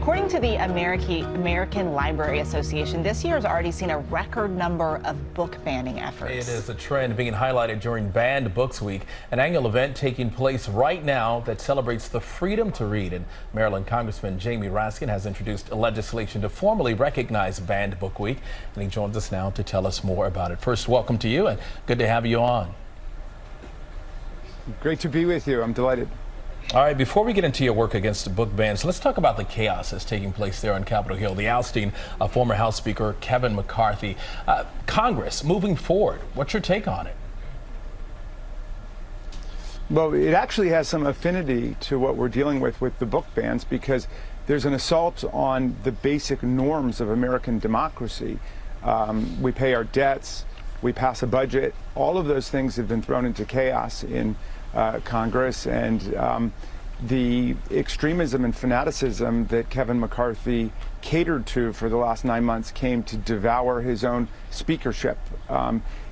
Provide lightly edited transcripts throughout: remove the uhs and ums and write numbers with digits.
According to the American Library Association, this year has already seen a record number of book banning efforts. It is a trend being highlighted during Banned Books Week, an annual event taking place right now that celebrates the freedom to read. And Maryland Congressman Jamie Raskin has introduced legislation to formally recognize Banned Book Week, and he joins us now to tell us more about it. First, welcome to you, and good to have you on. Great to be with you. I'm delighted. All right, before we get into your work against book bans, let's talk about the chaos that's taking place there on Capitol Hill, the ousting of former House Speaker Kevin McCarthy. Congress moving forward, what's your take on it? Well, it actually has some affinity to what we're dealing with the book bans, because there's an assault on the basic norms of American democracy. We pay our debts, we pass a budget. All of those things have been thrown into chaos in Congress, and the extremism and fanaticism that Kevin McCarthy catered to for the last 9 months came to devour his own speakership.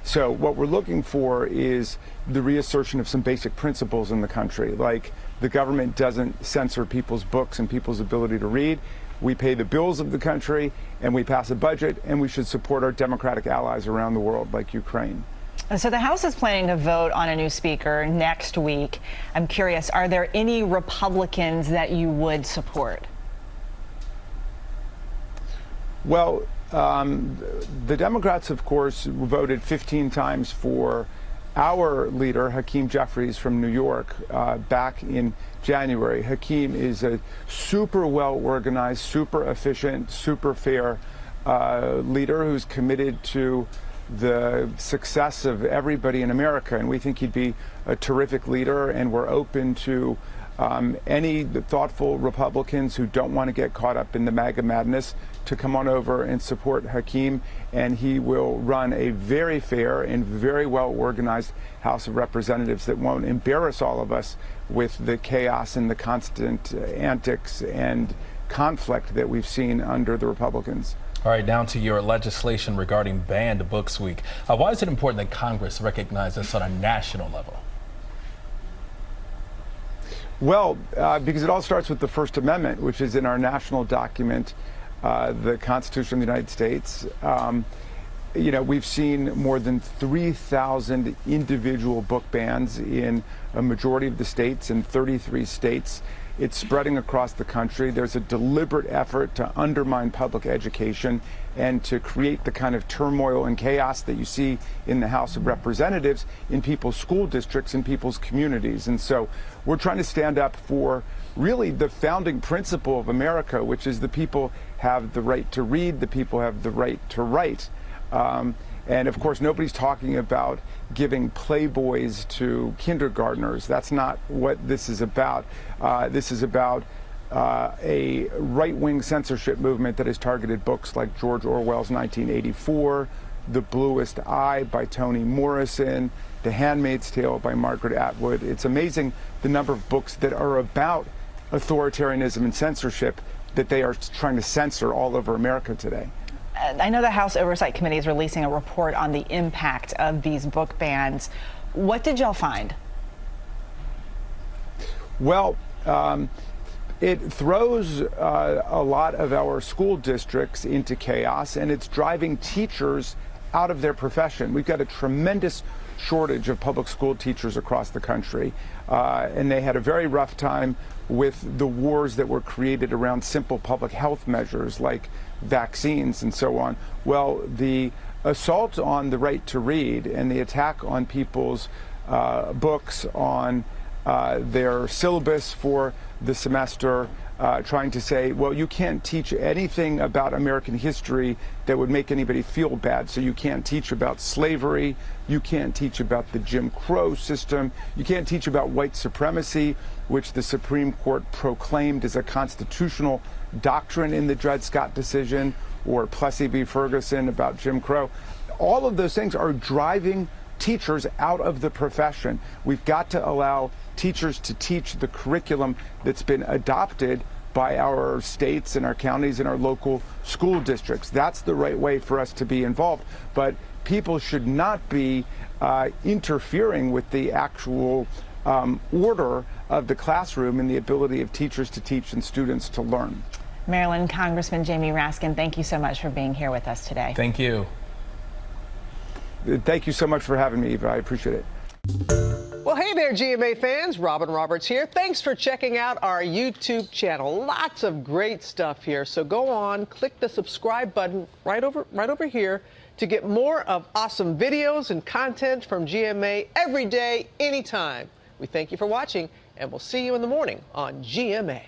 So what we're looking for is the reassertion of some basic principles in the country, like the government doesn't censor people's books and people's ability to read. We pay the bills of the country, and we pass a budget, and we should support our democratic allies around the world, like Ukraine. So the House is planning to vote on a new speaker next week. I'm curious, are there any Republicans that you would support? Well, the Democrats, of course, voted 15 times for our leader, Hakeem Jeffries from New York, back in January. Hakeem is a super well-organized, super efficient, super fair leader who's committed to the success of everybody in America, and we think he'd be a terrific leader, and we're open to any thoughtful Republicans who don't want to get caught up in the MAGA madness to come on over and support Hakeem, and he will run a very fair and very well-organized House of Representatives that won't embarrass all of us with the chaos and the constant antics and conflict that we've seen under the Republicans. All right, down to your legislation regarding Banned Books Week. Why is it important that Congress recognize this on a national level? Well, because it all starts with the First Amendment, which is in our national document, the Constitution of the United States. You know, we've seen more than 3,000 individual book bans in a majority of the states, in 33 states. It's spreading across the country. There's a deliberate effort to undermine public education and to create the kind of turmoil and chaos that you see in the House of Representatives in people's school districts and people's communities. And so we're trying to stand up for really the founding principle of America, which is the people have the right to read, the people have the right to write. And of course, nobody's talking about giving Playboys to kindergartners. That's not what this is about. This is about a right-wing censorship movement that has targeted books like George Orwell's 1984, The Bluest Eye by Toni Morrison, The Handmaid's Tale by Margaret Atwood. It's amazing the number of books that are about authoritarianism and censorship that they are trying to censor all over America today. I know the House Oversight Committee is releasing a report on the impact of these book bans. What did y'all find? Well, it throws a lot of our school districts into chaos, and it's driving teachers out of their profession. We've got a tremendous shortage of public school teachers across the country, and they had a very rough time with the wars that were created around simple public health measures like vaccines and so on. Well, the assault on the right to read and the attack on people's books, on their syllabus for the semester, trying to say, well, you can't teach anything about American history that would make anybody feel bad. So you can't teach about slavery, you can't teach about the Jim Crow system, you can't teach about white supremacy, which the Supreme Court proclaimed as a constitutional doctrine in the Dred Scott decision, or Plessy v. Ferguson about Jim Crow. All of those things are driving teachers out of the profession. We've got to allow teachers to teach the curriculum that's been adopted by our states and our counties and our local school districts. That's the right way for us to be involved. But people should not be interfering with the actual order of the classroom and the ability of teachers to teach and students to learn. Maryland Congressman Jamie Raskin, thank you so much for being here with us today. Thank you. Thank you so much for having me, Eva. I appreciate it. Well, hey there, GMA fans. Robin Roberts here. Thanks for checking out our YouTube channel. Lots of great stuff here. So go on, click the subscribe button right over here to get more of awesome videos and content from GMA every day, anytime. We thank you for watching, and we'll see you in the morning on GMA.